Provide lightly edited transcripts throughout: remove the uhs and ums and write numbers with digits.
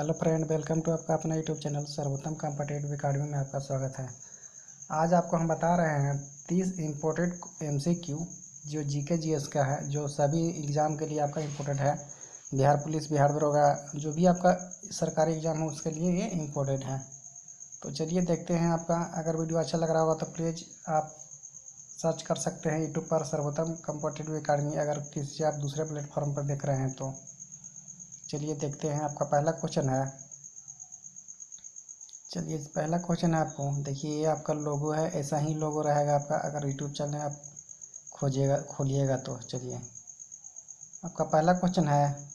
Hello friend, welcome to आपका अपना YouTube channel सर्वोत्तम कॉम्पिटिटिव अकेडमी में आपका स्वागत है। आज आपको हम बता रहे हैं 30 इम्पोर्टेड एमसीक्यू जो जीके जीएस का है, जो सभी एग्ज़ाम के लिए आपका इम्पोर्टेंट है। बिहार पुलिस, बिहार दरोगा, जो भी आपका सरकारी एग्ज़ाम हो उसके लिए ये इम्पोर्टेंट है। तो चलिए देखते हैं। आपका अगर वीडियो अच्छा लग रहा होगा तो प्लीज़ आप सर्च कर सकते हैं यूट्यूब पर सर्वोत्तम कॉम्पिटिटिव अकेडमी, अगर किसी आप दूसरे प्लेटफॉर्म पर देख रहे हैं तो। चलिए देखते हैं। आपका पहला क्वेश्चन है, चलिए पहला क्वेश्चन है आपको, देखिए ये आपका लोगो है, ऐसा ही लोगो रहेगा आपका अगर यूट्यूब चैनल आप खोलिएगा तो। चलिए आपका पहला क्वेश्चन है,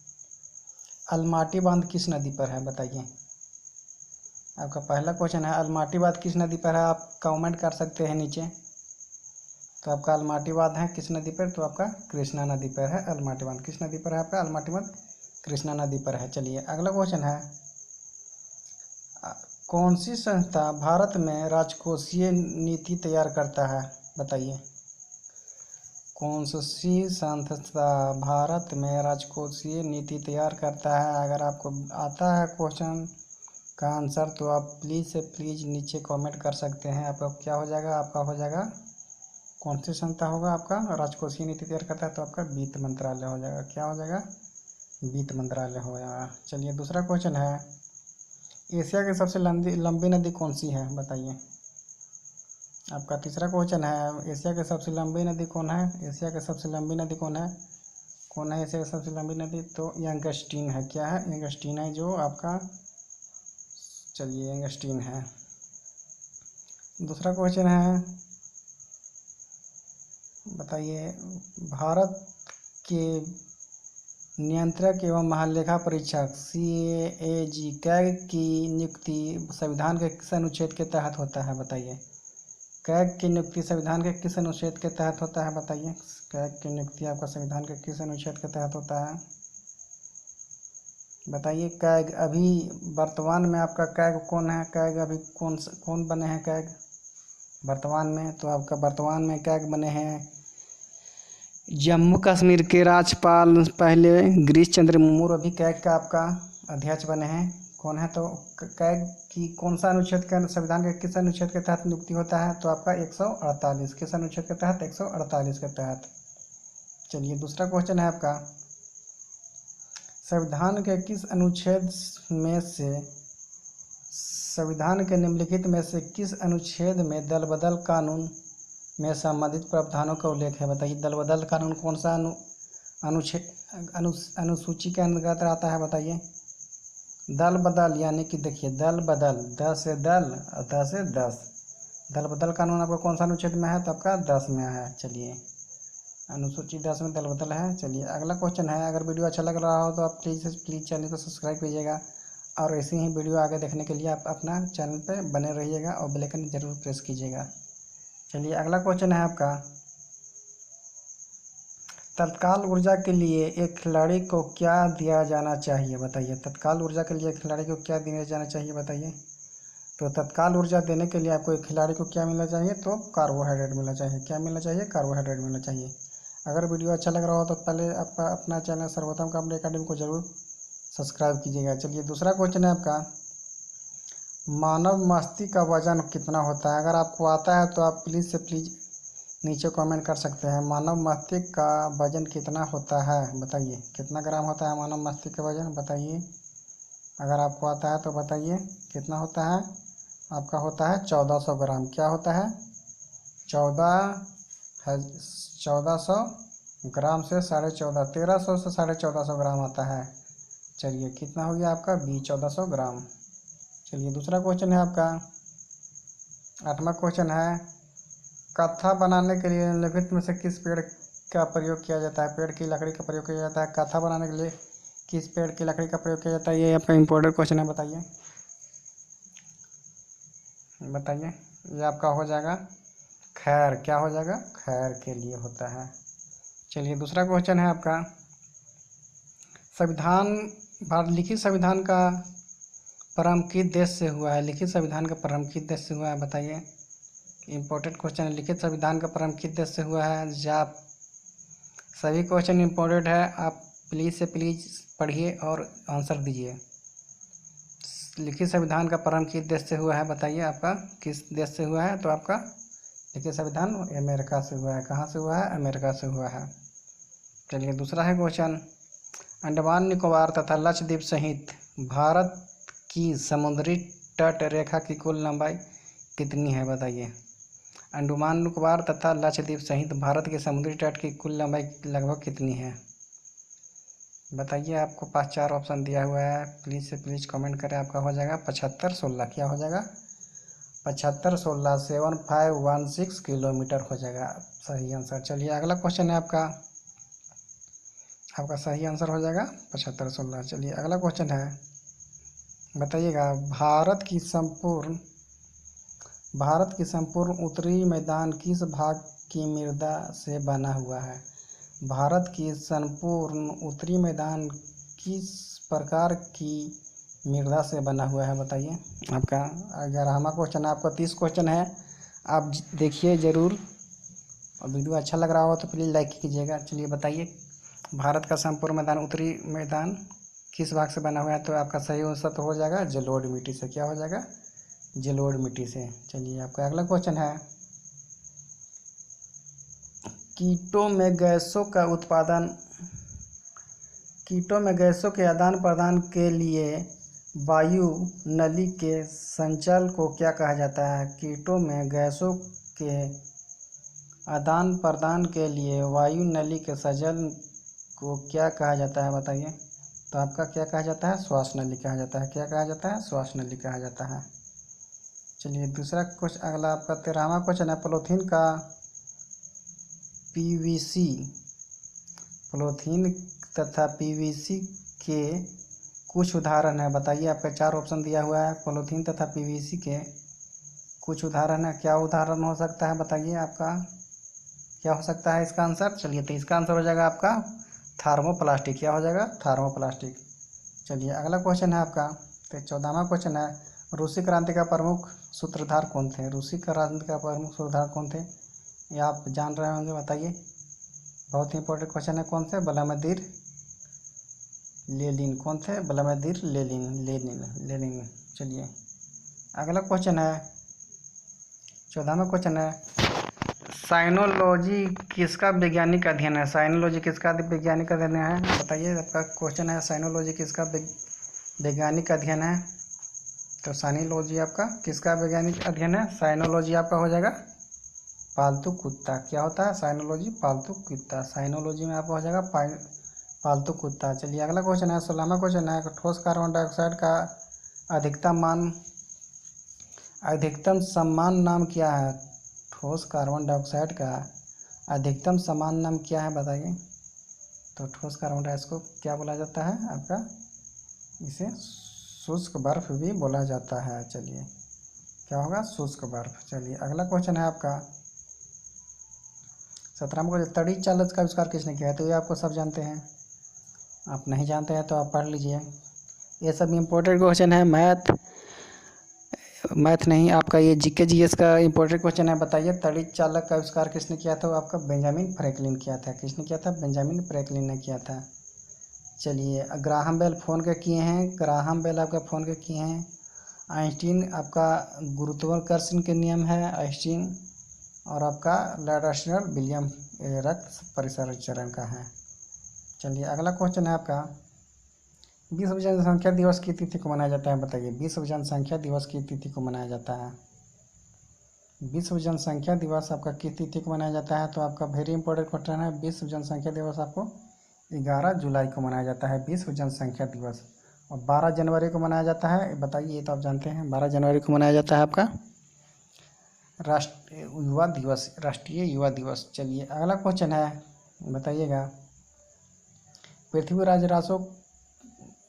अलमाटी बांध किस नदी पर है बताइए। आपका पहला क्वेश्चन है, अलमाटी बांध किस नदी पर है, आप कमेंट कर सकते हैं नीचे। तो आपका अलमाटी बांध है किस नदी पर, तो आपका कृष्णा नदी पर है। अलमाटी बांध किस नदी पर है आपका, अलमाटी बांध कृष्णा नदी पर है। चलिए अगला क्वेश्चन है, कौन सी संस्था भारत में राजकोषीय नीति तैयार करता है बताइए। कौन सी संस्था भारत में राजकोषीय नीति तैयार करता है। अगर आपको आता है क्वेश्चन का आंसर तो आप प्लीज़ से प्लीज़ नीचे कमेंट कर सकते हैं। आपका क्या हो जाएगा, आपका हो जाएगा कौन सी संस्था होगा आपका राजकोषीय नीति तैयार करता है, तो आपका वित्त मंत्रालय हो जाएगा। क्या हो जाएगा, वित्त मंत्रालय हो जाएगा। चलिए दूसरा क्वेश्चन है, एशिया की सबसे लंबी नदी कौन सी है बताइए। आपका तीसरा क्वेश्चन है, एशिया की सबसे लंबी नदी कौन है। एशिया की सबसे लंबी नदी कौन है, कौन है एशिया की सबसे लंबी नदी, तो यंगस्टीन है। क्या है, यंगस्टीन है जो आपका। चलिए यंगस्टीन है। दूसरा क्वेश्चन है, बताइए भारत के नियंत्रक एवं महालेखा परीक्षक CAG कैग की नियुक्ति संविधान के किस अनुच्छेद के तहत होता है बताइए। कैग की नियुक्ति संविधान के किस अनुच्छेद के तहत होता है बताइए। कैग की नियुक्ति आपका संविधान के किस अनुच्छेद के तहत होता है बताइए। कैग अभी वर्तमान में आपका कैग कौन है, कैग अभी कौन बने हैं कैग वर्तमान में, तो आपका वर्तमान में कैग बने हैं जम्मू कश्मीर के राज्यपाल पहले गिरीश चंद्र मुर्मू, अभी कैग का आपका अध्यक्ष बने हैं। कौन है, तो कैग की कौन सा अनुच्छेद के संविधान के किस अनुच्छेद के तहत नियुक्ति होता है, तो आपका 148 किस अनुच्छेद के तहत, 148 के तहत। चलिए दूसरा क्वेश्चन है आपका, संविधान के किस अनुच्छेद में से, संविधान के निम्नलिखित में से किस अनुच्छेद में दल बदल कानून में संबंधित प्रावधानों का उल्लेख है बताइए। दल बदल कानून कौन सा अनुसूची के अंतर्गत आता है बताइए। दल बदल यानी कि देखिए दल बदल, 10 से दल और 10 से 10, दल बदल कानून आपका कौन सा अनुच्छेद में है, तो आपका 10 में है। चलिए अनुसूची 10 में दल बदल है। चलिए अगला क्वेश्चन है, अगर वीडियो अच्छा लग रहा हो तो आप प्लीज़ चैनल को सब्सक्राइब कीजिएगा, और ऐसे ही वीडियो आगे देखने के लिए आप अपना चैनल पर बने रहिएगा और बेल आइकन जरूर प्रेस कीजिएगा। चलिए अगला क्वेश्चन है आपका, तत्काल ऊर्जा के लिए एक खिलाड़ी को क्या दिया जाना चाहिए बताइए। तत्काल ऊर्जा के लिए एक खिलाड़ी को क्या दिया जाना चाहिए बताइए। तो तत्काल ऊर्जा देने के लिए आपको एक खिलाड़ी को क्या मिलना चाहिए, तो कार्बोहाइड्रेट मिलना चाहिए। क्या मिलना चाहिए, कार्बोहाइड्रेट मिलना चाहिए। अगर वीडियो अच्छा लग रहा हो तो पहले आपका अपना चैनल सर्वोत्तम कॉम्पिटिटिव अकेडमी को जरूर सब्सक्राइब कीजिएगा। चलिए दूसरा क्वेश्चन है आपका, मानव मस्तिष्क का वजन कितना होता है। अगर आपको आता है तो आप प्लीज़ से प्लीज़ नीचे कमेंट कर सकते हैं। मानव मस्तिष्क का वजन कितना होता है बताइए, कितना ग्राम होता है मानव मस्तिष्क का वजन बताइए। अगर आपको आता है तो बताइए कितना होता है। आपका होता है 1400 ग्राम। क्या होता है, 1400 ग्राम से 14.5, 1300 से 1450 ग्राम आता है। चलिए कितना हो गया आपका, 1400 ग्राम। चलिए दूसरा क्वेश्चन है आपका, 8वां क्वेश्चन है, कत्था बनाने के लिए निम्नलिखित में से किस पेड़ का प्रयोग किया जाता है। पेड़ की लकड़ी का प्रयोग किया जाता है। कत्था बनाने के लिए किस पेड़ की लकड़ी का प्रयोग किया जाता है, ये आपका इम्पोर्टेंट क्वेश्चन है। बताइए बताइए। ये आपका हो जाएगा खैर। क्या हो जाएगा, खैर के लिए होता है। चलिए दूसरा क्वेश्चन है आपका, लिखित संविधान का प्रारंभ किस देश से हुआ है। लिखित संविधान का प्रारंभ किस देश से हुआ है बताइए। इम्पोर्टेंट क्वेश्चन है, लिखित संविधान का प्रारंभ किस देश से हुआ है। जब सभी क्वेश्चन इम्पोर्टेंट है, आप प्लीज़ से प्लीज़ पढ़िए और आंसर दीजिए। लिखित संविधान का प्रारंभ किस देश से हुआ है बताइए, आपका किस देश से हुआ है? तो आपका लिखित संविधान अमेरिका से हुआ है। कहाँ से हुआ है? अमेरिका से हुआ है। चलिए दूसरा है क्वेश्चन, अंडमान निकोबार तथा लक्षद्वीप सहित भारत की समुद्री तट रेखा की कुल लंबाई कितनी है बताइए। अंडमान निकोबार तथा लक्षद्वीप सहित भारत के समुद्री तट की कुल लंबाई लगभग कितनी है बताइए। आपको पास 4 ऑप्शन दिया हुआ है, प्लीज़ से प्लीज़ कमेंट करें। आपका हो जाएगा 75 16। क्या हो जाएगा? 75 16 7516 किलोमीटर हो जाएगा सही आंसर। चलिए अगला क्वेश्चन है आपका सही आंसर हो जाएगा 75 16। चलिए अगला क्वेश्चन है, बताइएगा भारत की संपूर्ण उत्तरी मैदान किस भाग की मृदा से बना हुआ है? भारत की संपूर्ण उत्तरी मैदान किस प्रकार की मृदा से बना हुआ है बताइए। आपका 11वां क्वेश्चन है, आपका 30 क्वेश्चन है, आप देखिए ज़रूर, और वीडियो अच्छा लग रहा हो तो प्लीज़ लाइक कीजिएगा। चलिए बताइए, भारत का संपूर्ण मैदान उत्तरी मैदान किस भाग से बना हुआ है? तो आपका सही आंसर तो हो जाएगा जलोढ़ मिट्टी से। क्या हो जाएगा? जलोढ़ मिट्टी से। चलिए आपका अगला क्वेश्चन है, कीटों में गैसों के आदान प्रदान के लिए वायु नली के संचल को क्या कहा जाता है? कीटों में गैसों के आदान प्रदान के लिए वायु नली के संचल को क्या कहा जाता है बताइए। तो आपका क्या कहा जाता है? श्वास नली कहा जाता है। क्या कहा जाता है? श्वास नली कहा जाता है। चलिए दूसरा क्वेश्चन, अगला आपका 13वां क्वेश्चन है, पॉलीथीन तथा पीवीसी के कुछ उदाहरण है बताइए। आपका 4 ऑप्शन दिया हुआ है, पॉलीथीन तथा पीवीसी के कुछ उदाहरण है। क्या उदाहरण हो सकता है बताइए, आपका क्या हो सकता है इसका आंसर? चलिए तो इसका आंसर हो जाएगा आपका थर्मोप्लास्टिक। क्या हो जाएगा? थर्मोप्लास्टिक। चलिए अगला क्वेश्चन है आपका, तो 14वां क्वेश्चन है, रूसी क्रांति का प्रमुख सूत्रधार कौन थे? रूसी क्रांति का प्रमुख सूत्रधार कौन थे? ये आप जान रहे होंगे, बताइए। बहुत ही इंपॉर्टेंट क्वेश्चन है। कौन थे? Vladimir Lenin. कौन थे? Vladimir Lenin. चलिए अगला क्वेश्चन है, 14वां क्वेश्चन है, साइनोलॉजी किसका वैज्ञानिक अध्ययन है? साइनोलॉजी किसका वैज्ञानिक अध्ययन है बताइए। आपका क्वेश्चन है, साइनोलॉजी किसका वैज्ञानिक अध्ययन है? तो साइनोलॉजी आपका किसका वैज्ञानिक अध्ययन है? साइनोलॉजी आपका हो जाएगा पालतू कुत्ता। क्या होता है? साइनोलॉजी पालतू कुत्ता। साइनोलॉजी में आपका हो जाएगा पालतू कुत्ता। चलिए अगला क्वेश्चन है, 16वां क्वेश्चन है, ठोस कार्बन डाइऑक्साइड का अधिकतम सम्मान नाम क्या है? ठोस कार्बन डाइऑक्साइड का अधिकतम सम्मान नाम क्या है बताइए। तो ठोस कार्बन डाइऑक्साइड को क्या बोला जाता है? आपका इसे शुष्क बर्फ भी बोला जाता है। चलिए क्या होगा? शुष्क बर्फ। चलिए अगला क्वेश्चन है आपका 17वां क्वेश्चन, तड़ी चालक का आविष्कार किसने किया है? तो ये आपको सब जानते हैं, आप नहीं जानते हैं तो आप पढ़ लीजिए। ये सब इम्पोर्टेंट क्वेश्चन है, मैथ नहीं, आपका ये जीके जीएस का इम्पोर्टेंट क्वेश्चन है। बताइए, तड़ी चालक का आविष्कार किसने किया था? वो आपका बेंजामिन फ्रैंकलिन किया था। किसने किया था? बेंजामिन फ्रैंकलिन ने किया था। चलिए ग्राहम बेल फ़ोन के किए हैं, ग्राहम बेल आपका फ़ोन के किए हैं। आइंस्टीन आपका गुरुत्वाकर्षण के नियम है आइंस्टीन, और आपका लाइडेस्टर विलियम रक्त परिसंचरण का है। चलिए अगला क्वेश्चन है आपका, विश्व जनसंख्या दिवस की तिथि को मनाया जाता है बताइए। विश्व जनसंख्या दिवस की तिथि को मनाया जाता है, विश्व जनसंख्या दिवस आपका किस तिथि को मनाया जाता है? तो आपका वेरी इंपॉर्टेंट क्वेश्चन है। विश्व जनसंख्या दिवस आपको 11 जुलाई को मनाया जाता है, विश्व जनसंख्या दिवस। और 12 जनवरी को मनाया जाता है, बताइए, ये तो आप जानते हैं, 12 जनवरी को मनाया जाता है आपका राष्ट्रीय युवा दिवस। चलिए अगला क्वेश्चन है, बताइएगा, पृथ्वीराज रासो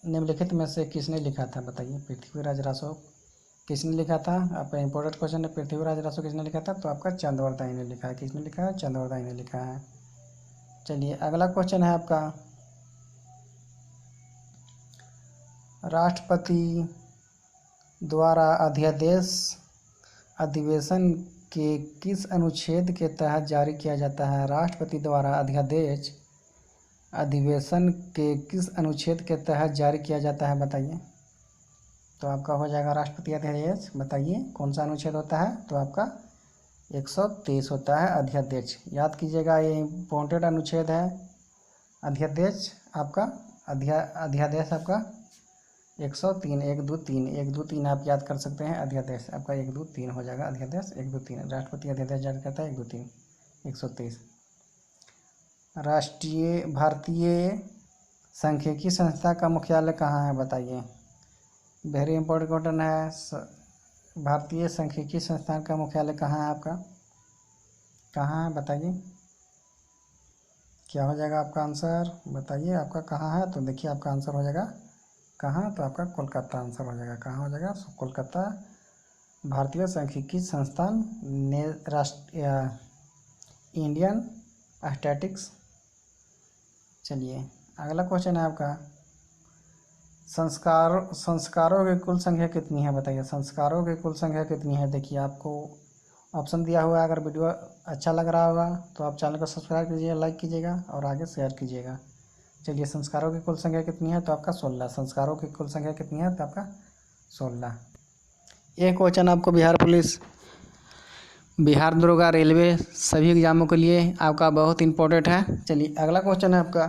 निम्नलिखित में से किसने लिखा था? बताइए, पृथ्वीराज रासो किसने लिखा था? आपका इंपॉर्टेंट क्वेश्चन है, पृथ्वीराज रासो किसने लिखा था? तो आपका चंद्रवरदाई ने लिखा है। किसने लिखा है? चंद्रवरदाई ने लिखा है। चलिए अगला क्वेश्चन है आपका, राष्ट्रपति द्वारा अध्यादेश अधिवेशन के किस अनुच्छेद के तहत जारी किया जाता है? राष्ट्रपति द्वारा अध्यादेश अधिवेशन के किस अनुच्छेद के तहत जारी किया जाता है बताइए। तो आपका हो जाएगा राष्ट्रपति अध्यादेश। बताइए कौन सा अनुच्छेद होता है, तो आपका 123 होता है अध्यादेश। याद कीजिएगा, ये इम्पोर्टेंट अनुच्छेद है। अध्यादेश आपका अध्यादेश आपका 103, 123, 123 आप याद कर सकते हैं। अध्यादेश आपका 123 हो जाएगा। अध्यादेश 123 राष्ट्रपति अध्यादेश जारी करता है 123, 123। भारतीय सांख्यिकी संस्था का मुख्यालय कहाँ है, बताइए। वेरी इंपॉर्टेंट क्वेश्चन है। भारतीय सांख्यिकी संस्थान का मुख्यालय कहाँ है आपका, कहाँ है बताइए। क्या हो जाएगा आपका आंसर, बताइए आपका कहाँ है। तो देखिए आपका आंसर हो जाएगा कहाँ, तो आपका कोलकाता आंसर हो जाएगा। कहाँ हो जाएगा, कोलकाता। भारतीय सांख्यिकी संस्थान ने इंडियन स्टैटिक्स। चलिए अगला क्वेश्चन है आपका, संस्कारों की कुल संख्या कितनी है, बताइए। संस्कारों की कुल संख्या कितनी है। देखिए आपको ऑप्शन दिया हुआ है। अगर वीडियो अच्छा लग रहा होगा तो आप चैनल को सब्सक्राइब कीजिए, लाइक कीजिएगा और आगे शेयर कीजिएगा। चलिए संस्कारों की कुल संख्या कितनी है, तो आपका 16। संस्कारों की कुल संख्या कितनी है, तो आपका 16। एक क्वेश्चन आपको बिहार पुलिस, बिहार दरोगा, रेलवे सभी एग्जामों के लिए आपका बहुत इंपॉर्टेंट है। चलिए अगला क्वेश्चन है आपका,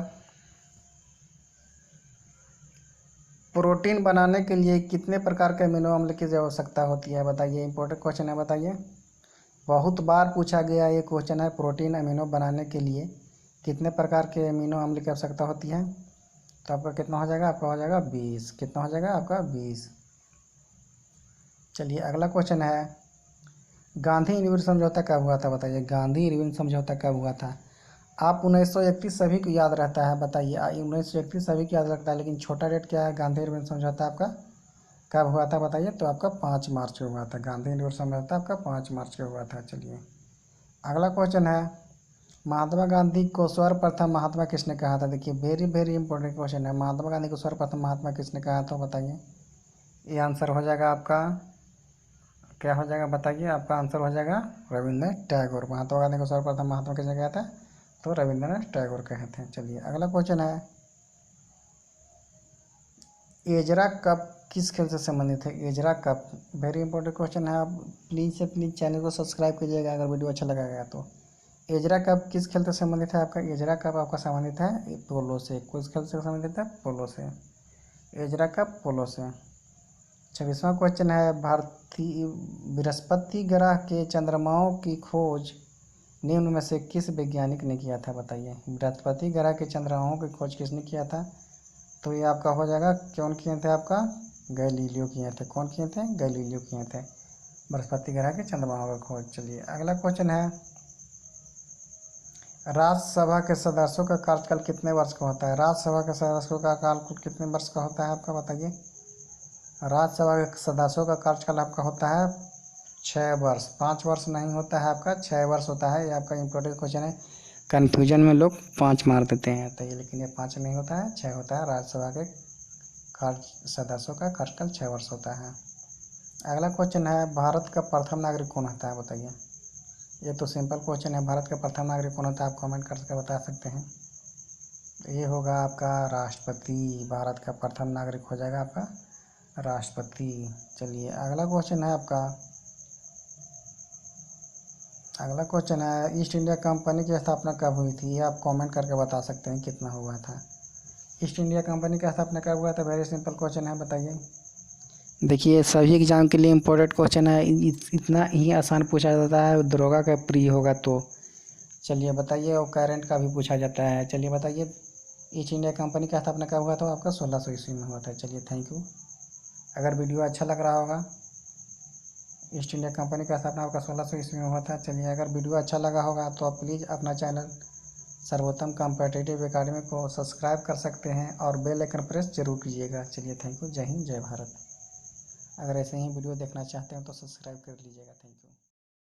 प्रोटीन बनाने के लिए कितने प्रकार के अमीनो अम्ल की आवश्यकता होती है, बताइए। इंपॉर्टेंट क्वेश्चन है, बताइए। बहुत बार पूछा गया ये क्वेश्चन है। प्रोटीन अमीनो बनाने के लिए कितने प्रकार के अमीनो अम्ल की आवश्यकता होती है, तो आपका कितना हो जाएगा, आपका हो जाएगा 20। कितना हो जाएगा आपका 20। चलिए अगला क्वेश्चन है, गांधी इरविन समझौता कब हुआ था, बताइए। गांधी इरविन समझौता कब हुआ था। आप 1931 सभी को याद रहता है, बताइए। 1931 सभी को याद रखता है, लेकिन छोटा डेट क्या है। गांधी इरविन समझौता आपका कब हुआ था, बताइए। तो आपका 5 मार्च को हुआ था। गांधी इरविन समझौता आपका 5 मार्च को हुआ था। चलिए अगला क्वेश्चन है, महात्मा गांधी को सर्वप्रथम महात्मा किसने कहा था। देखिए वेरी वेरी इंपॉर्टेंट क्वेश्चन है। महात्मा गांधी को सर्वप्रथम महात्मा किसने कहा था, बताइए। ये आंसर हो जाएगा आपका, क्या हो जाएगा बताइए। आपका आंसर हो जाएगा रविंद्रनाथ टैगोर। महात्मा गांधी को सर्वप्रथम महात्मा किसने कहा था, तो रविंद्रनाथ टैगोर कहे थे। चलिए अगला क्वेश्चन है, एजरा कप किस खेल से संबंधित है। Ezra cup very important question है। आप प्लीज़ से प्लीज़ चैनल को सब्सक्राइब कीजिएगा अगर वीडियो अच्छा लगेगा तो। एजरा कप किस खेल से संबंधित है आपका। एजरा कप आपका संबंधित है पोलो से। किस खेल से संबंधित है, पोलो से। एजरा कप पोलो से। 26वां क्वेश्चन है, भारतीय बृहस्पति ग्रह के चंद्रमाओं की खोज निम्न में से किस वैज्ञानिक ने किया था, बताइए। बृहस्पति ग्रह के चंद्रमाओं की खोज किसने किया था, तो ये आपका हो जाएगा, कौन किए थे आपका, गैलीलियो किए थे। कौन किए थे, गैलीलियो किए थे बृहस्पति ग्रह के चंद्रमाओं का खोज। चलिए अगला क्वेश्चन है, राज्यसभा के सदस्यों का कार्यकाल कितने वर्ष का होता है। राज्यसभा के सदस्यों का कार्यकाल कितने वर्ष का होता है आपका, बताइए। राज्यसभा के सदस्यों का कार्यकाल आपका होता है 6 वर्ष। 5 वर्ष नहीं होता है आपका, 6 वर्ष होता है। ये आपका इंपॉर्टेंट क्वेश्चन है। कन्फ्यूजन में लोग 5 मार देते हैं, तो ये लेकिन ये 5 नहीं होता है, 6 होता है। राज्यसभा के सदस्यों का कार्यकाल 6 वर्ष होता है। अगला क्वेश्चन है, भारत का प्रथम नागरिक कौन होता है, बताइए। ये तो सिंपल क्वेश्चन है। भारत का प्रथम नागरिक कौन होता है, आप कमेंट करके बता सकते हैं। ये होगा आपका राष्ट्रपति। भारत का प्रथम नागरिक हो जाएगा आपका राष्ट्रपति। चलिए अगला क्वेश्चन है आपका, अगला क्वेश्चन है, ईस्ट इंडिया कंपनी की स्थापना कब हुई थी। ये आप कमेंट करके बता सकते हैं कितना हुआ था। ईस्ट इंडिया कंपनी का स्थापना कब हुआ था, वेरी सिंपल क्वेश्चन है, बताइए। देखिए सभी एग्जाम के लिए इम्पोर्टेंट क्वेश्चन है। इतना ही आसान पूछा जाता है दरोगा का प्री होगा तो। चलिए बताइए, और करेंट का भी पूछा जाता है। चलिए बताइए, ईस्ट इंडिया कंपनी का स्थापना कब हुआ था, आपका 1600 ईस्वी में हुआ था। चलिए थैंक यू। अगर वीडियो अच्छा लग रहा होगा, ईस्ट इंडिया कंपनी का स्थापना आपका 1600 ईस्वी में हुआ था। चलिए अगर वीडियो अच्छा लगा होगा तो आप प्लीज़ अपना चैनल सर्वोत्तम कॉम्पिटिटिव एकेडमी को सब्सक्राइब कर सकते हैं और बेल आइकन प्रेस जरूर कीजिएगा। चलिए थैंक यू। जय हिंद, जय भारत। अगर ऐसे ही वीडियो देखना चाहते हैं तो सब्सक्राइब कर लीजिएगा। Thank you.